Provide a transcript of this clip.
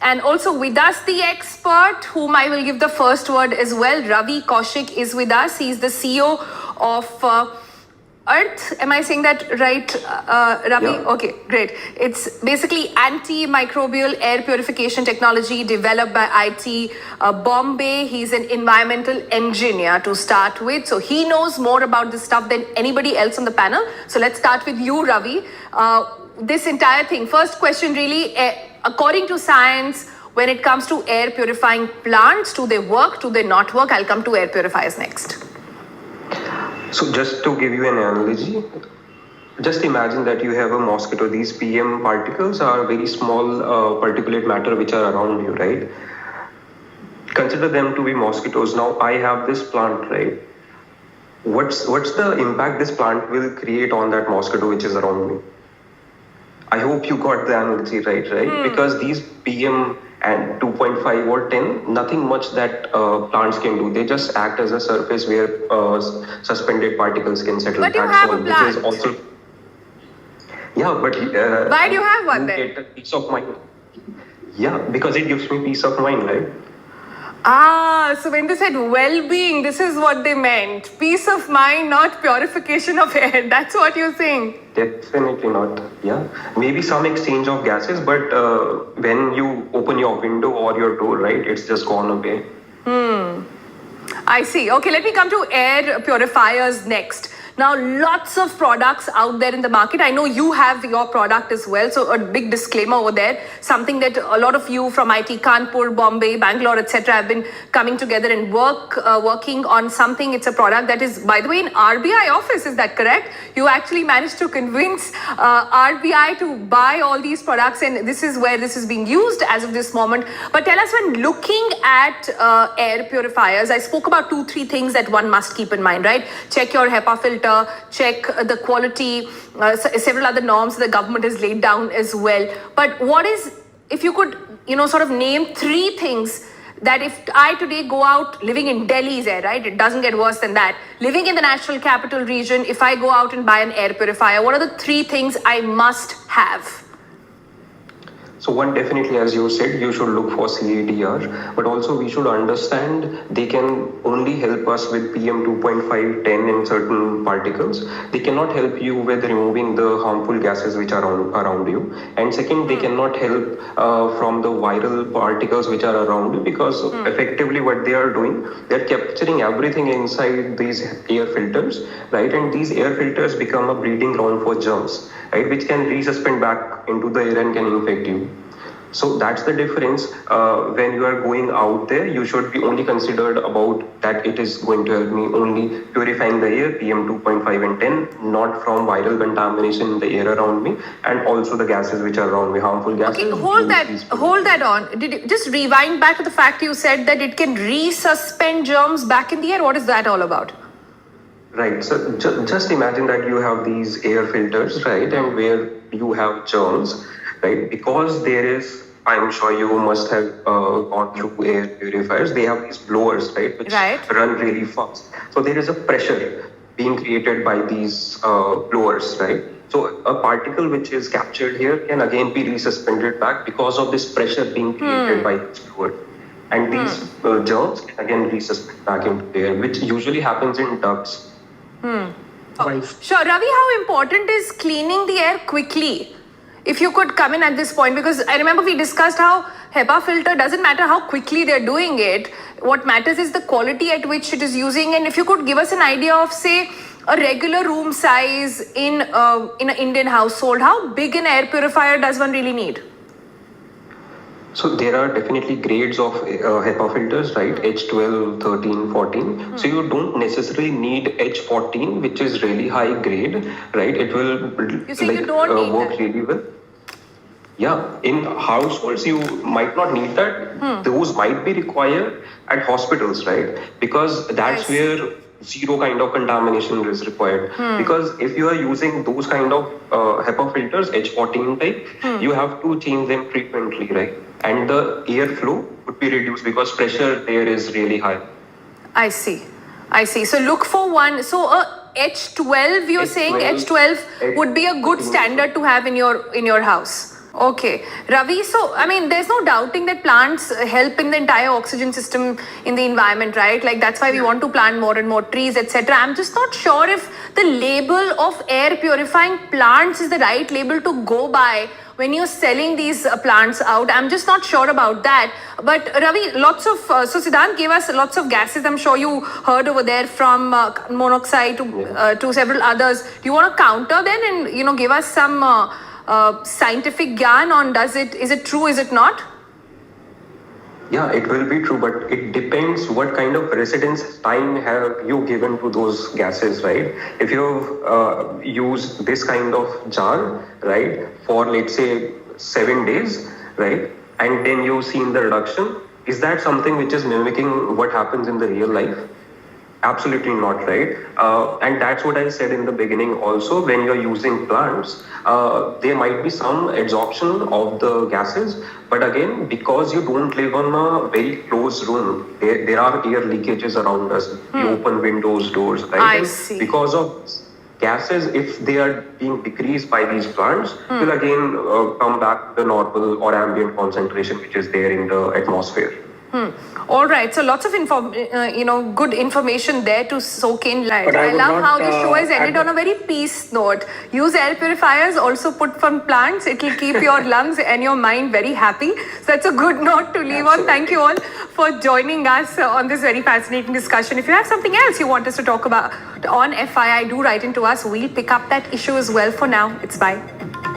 And also with us, the expert, whom I will give the first word as well, Ravi Kaushik is with us. He's the CEO of AiRTH. Am I saying that right, Ravi? Yeah. Okay, great. It's basically antimicrobial air purification technology developed by IIT Bombay. He's an environmental engineer to start with. So he knows more about this stuff than anybody else on the panel. So let's start with you, Ravi. This entire thing, first question really, according to science, when it comes to air purifying plants, do they work, do they not work? I'll come to air purifiers next. So just to give you an analogy, just imagine that you have a mosquito. These PM particles are very small particulate matter which are around you, right? Consider them to be mosquitoes. Now I have this plant, right? What's the impact this plant will create on that mosquito which is around me? I hope you got the analogy right? Because these PM and 2.5 or 10, nothing much that plants can do. They just act as a surface where suspended particles can settle. But you have a plant. Which is also, yeah, but why do you have one then? Get a peace of mind. Yeah, because it gives me peace of mind, right? Ah, so when they said well-being, this is what they meant. Peace of mind, not purification of air. That's what you're saying. Definitely not. Yeah, maybe some exchange of gases, but when you open your window or your door, right, it's just gone away. I see. Okay, let me come to air purifiers next. Now, lots of products out there in the market. I know you have your product as well. So a big disclaimer over there, something that a lot of you from IIT Kanpur, Bombay, Bangalore, etc. have been coming together and working on something. It's a product that is, by the way, in RBI office. Is that correct? You actually managed to convince RBI to buy all these products, and this is where this is being used as of this moment. But tell us, when looking at air purifiers, I spoke about 2-3 things that one must keep in mind, right? Check your HEPA filter, check the quality, several other norms the government has laid down as well. But what is, if you could, sort of name 3 things that if I today go out living in Delhi's air, right? It doesn't get worse than that. Living in the national capital region, if I go out and buy an air purifier, what are the 3 things I must have? So one, definitely, as you said, you should look for CADR, but also we should understand they can only help us with PM 2.5, 10 in certain particles. They cannot help you with removing the harmful gases which are around you. And second, they cannot help from the viral particles which are around you, because effectively what they are doing, they're capturing everything inside these air filters, right? And these air filters become a breeding ground for germs, right? Which can resuspend back into the air and can infect you. So that's the difference. When you are going out there, you should be only considered about that it is going to help me only purifying the air, PM 2.5 and 10, not from viral contamination in the air around me, and also the gases which are around me, harmful gases. Okay, hold that on. Did you just rewind back to the fact you said that it can resuspend germs back in the air? What is that all about? Right. So just imagine that you have these air filters, right, and where you have germs, right? Because there is, I'm sure you must have gone through air purifiers. They have these blowers, right, which run really fast. So there is a pressure being created by these blowers, right? So a particle which is captured here can again be resuspended back because of this pressure being created by this blower. And these germs can again resuspend back into the air, which usually happens in ducts. Sure. Ravi, how important is cleaning the air quickly? If you could come in at this point, because I remember we discussed how HEPA filter doesn't matter how quickly they're doing it. What matters is the quality at which it is using. And if you could give us an idea of, say, a regular room size in an Indian household, how big an air purifier does one really need? So there are definitely grades of HEPA filters, right? H12, 13, 14. So you don't necessarily need H14, which is really high grade, right? It will work really well. Yeah, in households, you might not need that. Those might be required at hospitals, right? Because that's where zero kind of contamination is required. Because if you are using those kind of HEPA filters, H14 type, you have to change them frequently, right? And the airflow would be reduced because pressure there is really high. I see. So look for one. So H12, you're saying H12 would be a good standard to have in your house. Okay, Ravi, so I mean, there's no doubting that plants help in the entire oxygen system in the environment, right? Like that's why we want to plant more and more trees, etc. I'm just not sure if the label of air purifying plants is the right label to go by when you're selling these plants out. I'm just not sure about that. But Ravi, lots of, so Siddhant gave us lots of gases. I'm sure you heard over there from monoxide to several others. Do you want to counter then and, give us some scientific gyan on is it true, is it not? Yeah, it will be true, but it depends what kind of residence time have you given to those gases, right? If you've used this kind of jar, right, for let's say 7 days, right, and then you've seen the reduction, is that something which is mimicking what happens in the real life? Absolutely not, right? And that's what I said in the beginning also. When you're using plants, there might be some absorption of the gases, but again, because you don't live on a very closed room, there are air leakages around us. You open windows, doors, right? I And see. because of gases, if they are being decreased by these plants, will again come back to the normal or ambient concentration which is there in the atmosphere. All right, so lots of good information there to soak in. Right. But I I would love not, how the show is ended add- on a very peace note. Use air purifiers, also put from plants. It will keep your lungs and your mind very happy. So that's a good note to leave on. Thank you all for joining us on this very fascinating discussion. If you have something else you want us to talk about on FYI, do write into us. We'll pick up that issue as well. For now, it's bye.